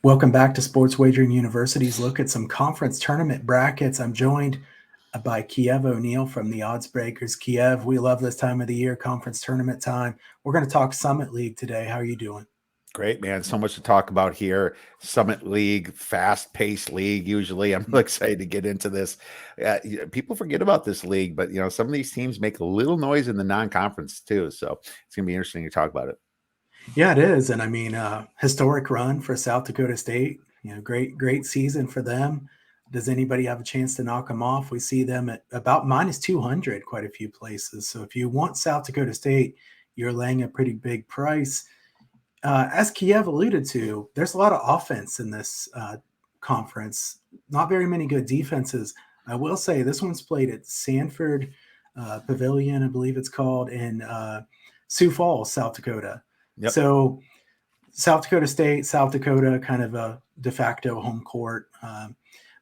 Welcome back to Sports Wagering University's look at some conference tournament brackets. I'm joined by Kiev O'Neill from the Odds Breakers. Kiev, we love this time of the year, conference tournament time. We're going to talk Summit League today. How are you doing? Great, man. So much to talk about here. Summit League, fast-paced league. Usually, I'm really excited to get into this. People forget about this league, but some of these teams make a little noise in the non-conference too. So it's going to be interesting to talk about it. Yeah, it is. And I mean, historic run for South Dakota State. Great season for them. Does anybody have a chance to knock them off? We see them at about minus 200 quite a few places. So if you want South Dakota State, you're laying a pretty big price. As Kiev alluded to, there's a lot of offense in this conference. Not very many good defenses. I will say this one's played at Sanford Pavilion, I believe it's called, in Sioux Falls, South Dakota. Yep. So South Dakota State, South Dakota, kind of a de facto home court.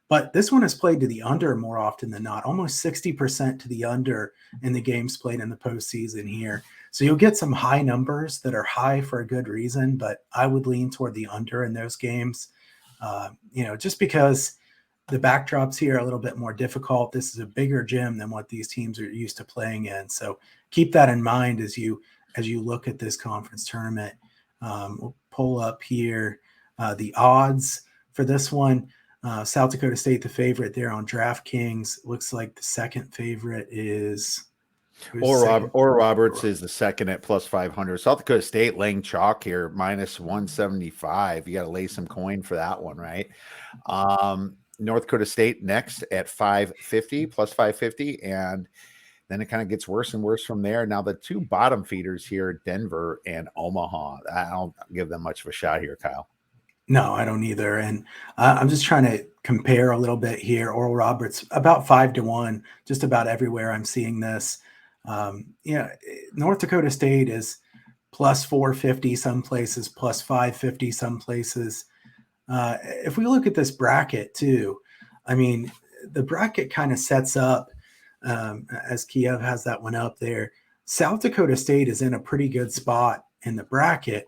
But this one is played to the under more often than not, almost 60% to the under in the games played in the postseason here. So you'll get some high numbers that are high for a good reason, but I would lean toward the under in those games, just because the backdrops here are a little bit more difficult. This is a bigger gym than what these teams are used to playing in. So keep that in mind as you look at this conference tournament. We'll pull up here the odds for this one. South Dakota State, the favorite there on DraftKings. Looks like the second favorite is Oral Roberts is the second at plus 500. South Dakota State laying chalk here, minus 175. You got to lay some coin for that one, right? North Dakota State next at 550, plus 550. And then it kind of gets worse and worse from there. Now, the two bottom feeders here, Denver and Omaha, I don't give them much of a shot here, Kyle. No, I don't either. And I'm just trying to compare a little bit here. Oral Roberts, about 5-1, just about everywhere I'm seeing this. North Dakota State is plus 450 some places, plus 550 some places. If we look at this bracket too, I mean, the bracket kind of sets up, as Kiev has that one up there. South Dakota State is in a pretty good spot in the bracket.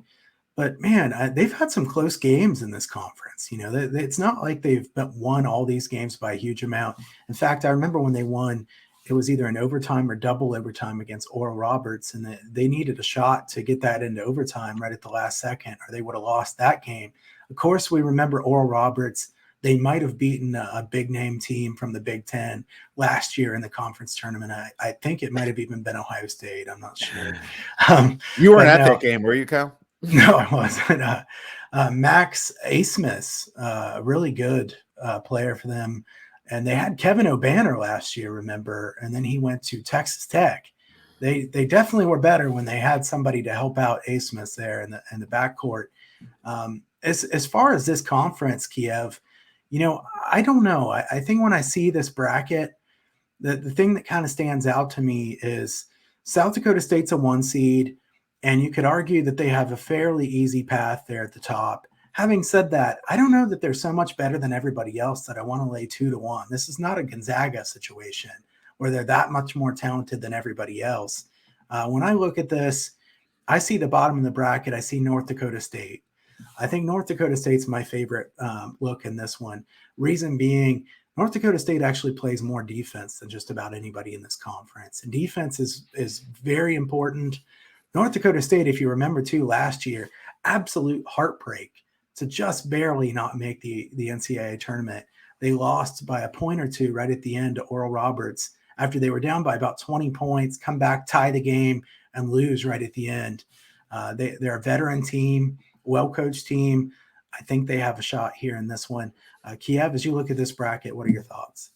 But man, they've had some close games in this conference. It's not like they've won all these games by a huge amount. In fact, I remember when they won, it was either an overtime or double overtime against Oral Roberts, and they needed a shot to get that into overtime right at the last second, or they would have lost that game. Of course, we remember Oral Roberts. They might have beaten a big name team from the Big Ten last year in the conference tournament. I think it might have even been Ohio State. I'm not sure. You weren't at that game, were you, Kyle? No, I wasn't. Max Asmus, a really good player for them. And they had Kevin O'Banner last year, remember? And then he went to Texas Tech. They definitely were better when they had somebody to help out Asmus there in the backcourt. As far as this conference, Kiev, I don't know. I think when I see this bracket, the thing that kind of stands out to me is South Dakota State's a 1 seed. And you could argue that they have a fairly easy path there at the top. Having said that, I don't know that they're so much better than everybody else that I want to lay 2-1. This is not a Gonzaga situation where they're that much more talented than everybody else. When I look at this, I see the bottom of the bracket. I see North Dakota State. I think North Dakota State's my favorite look in this one. Reason being, North Dakota State actually plays more defense than just about anybody in this conference. And defense is very important. North Dakota State, if you remember too, last year, absolute heartbreak to just barely not make the NCAA tournament. They lost by a point or two right at the end to Oral Roberts after they were down by about 20 points, come back, tie the game, and lose right at the end. They're a veteran team, well-coached team. I think they have a shot here in this one. Kiev, as you look at this bracket, what are your thoughts?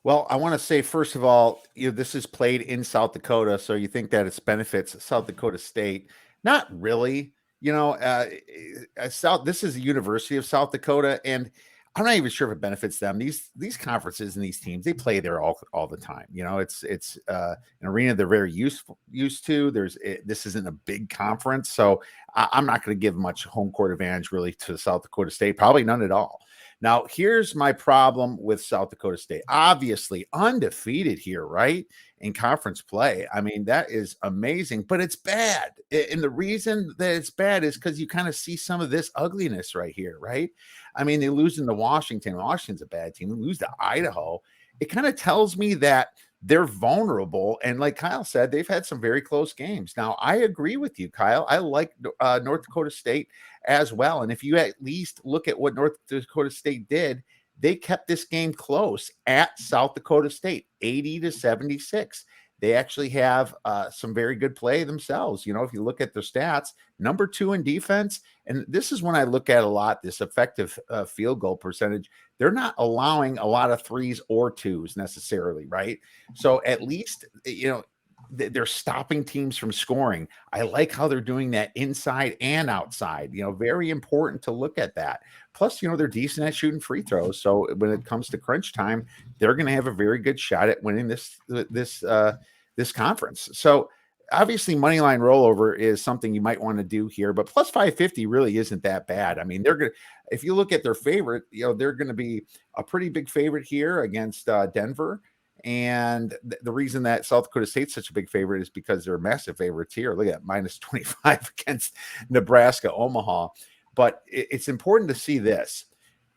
Well, I want to say, first of all, this is played in South Dakota, so you think that it benefits South Dakota State. Not really. This is the University of South Dakota, and I'm not even sure if it benefits them. These conferences and these teams, they play there all the time. It's an arena they're very used to. This isn't a big conference, so I'm not going to give much home court advantage really to South Dakota State, probably none at all. Now, here's my problem with South Dakota State. Obviously, undefeated here, right? in conference play. I mean, that is amazing, but it's bad. And the reason that it's bad is because you kind of see some of this ugliness right here, right? I mean, they lose into Washington. Washington's a bad team. They lose to Idaho. It kind of tells me that they're vulnerable. And like Kyle said, they've had some very close games. Now, I agree with you, Kyle. I like North Dakota State as well. And if you at least look at what North Dakota State did, they kept this game close at South Dakota State, 80-76. They actually have some very good play themselves. You know, if you look at their stats, number 2 in defense, and this is when I look at a lot, this effective field goal percentage, they're not allowing a lot of 3s or 2s necessarily, right? So at least, you know, they're stopping teams from scoring. I like how they're doing that inside and outside. You know, very important to look at that. Plus, you know, they're decent at shooting free throws. So when it comes to crunch time, they're going to have a very good shot at winning this conference. So obviously, money line rollover is something you might want to do here, but plus 550 really isn't that bad. I mean, they're going to, if you look at their favorite, you know, they're going to be a pretty big favorite here against Denver. And the reason that South Dakota State's such a big favorite is because they're massive favorites here. Look at minus 25 against Nebraska, Omaha. But it's important to see this.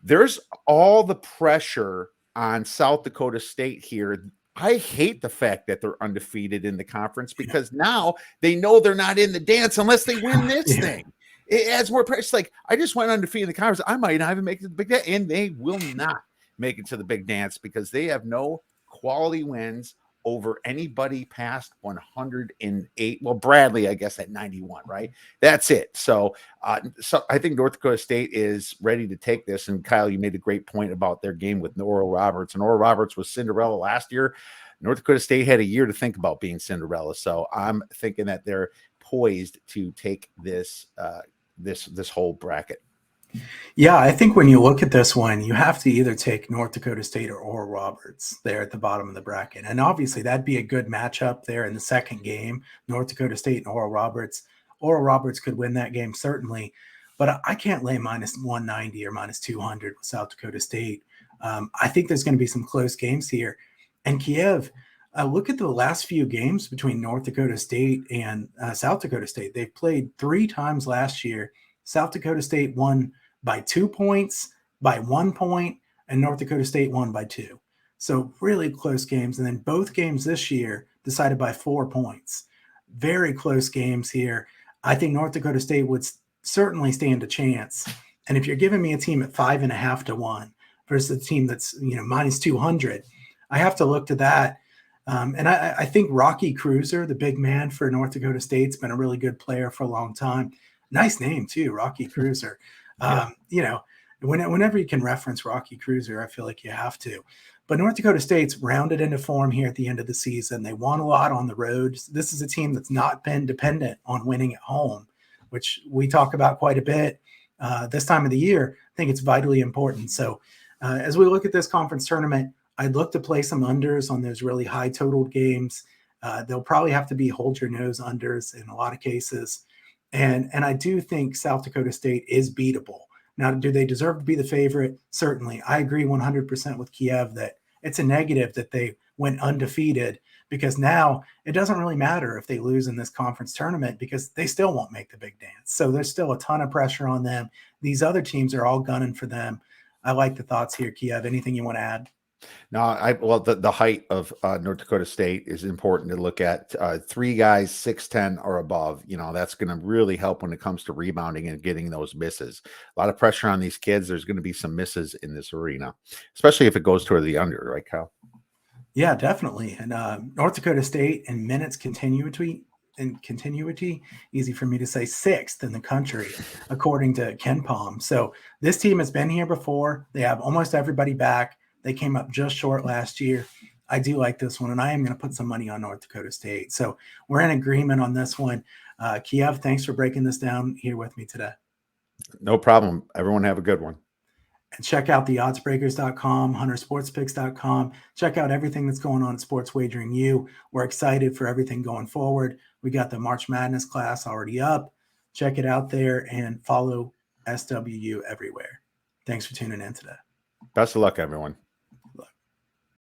There's all the pressure on South Dakota State here. I hate the fact that they're undefeated in the conference because now they know they're not in the dance unless they win this thing. It adds more pressure. It's like, I just went undefeated in the conference. I might not even make it to the big dance. And they will not make it to the big dance because they have no quality wins over anybody past 108. Well, Bradley, I guess, at 91, right? That's it. So I think North Dakota State is ready to take this. And Kyle, you made a great point about their game with Oral Roberts. And Oral Roberts was Cinderella last year. North Dakota State had a year to think about being Cinderella. So I'm thinking that they're poised to take this this whole bracket. Yeah, I think when you look at this one, you have to either take North Dakota State or Oral Roberts there at the bottom of the bracket. And obviously, that'd be a good matchup there in the second game, North Dakota State and Oral Roberts. Oral Roberts could win that game, certainly. But I can't lay minus 190 or minus 200 with South Dakota State. I think there's going to be some close games here. And Kiev, look at the last few games between North Dakota State and South Dakota State. They've played 3 times last year. South Dakota State won by 2 points, by 1 point, and North Dakota State won by 2. So really close games. And then both games this year decided by 4 points. Very close games here. I think North Dakota State would certainly stand a chance. And if you're giving me a team at 5.5 to 1 versus a team that's, you know, minus 200, I have to look to that. And I think Rocky Cruiser, the big man for North Dakota State's been a really good player for a long time. Nice name too, Rocky Cruiser. You know, whenever you can reference Rocky Cruiser, I feel like you have to. But North Dakota State's rounded into form here at the end of the season. They won a lot on the road. This is a team that's not been dependent on winning at home, which we talk about quite a bit this time of the year. I think it's vitally important. So as we look at this conference tournament, I'd look to play some unders on those really high totaled games. They'll probably have to be hold your nose unders in a lot of cases. And I do think South Dakota State is beatable. Now, do they deserve to be the favorite? Certainly. I agree 100% with Kiev that it's a negative that they went undefeated because now it doesn't really matter if they lose in this conference tournament because they still won't make the big dance. So there's still a ton of pressure on them. These other teams are all gunning for them. I like the thoughts here, Kiev. Anything you want to add? No, well, the height of North Dakota State is important to look at. 3 guys 6'10" or above, you know, that's going to really help when it comes to rebounding and getting those misses. A lot of pressure on these kids. There's going to be some misses in this arena, especially if it goes toward the under, right, Kyle? Yeah, definitely. And North Dakota State in minutes continuity, easy for me to say, 6th in the country, according to KenPom. So this team has been here before. They have almost everybody back. They came up just short last year. I do like this one, and I am going to put some money on North Dakota State. So we're in agreement on this one. Kiev, thanks for breaking this down here with me today. No problem. Everyone have a good one. And check out the oddsbreakers.com, huntersportspicks.com. Check out everything that's going on at Sports Wagering U. We're excited for everything going forward. We got the March Madness class already up. Check it out there and follow SWU everywhere. Thanks for tuning in today. Best of luck, everyone.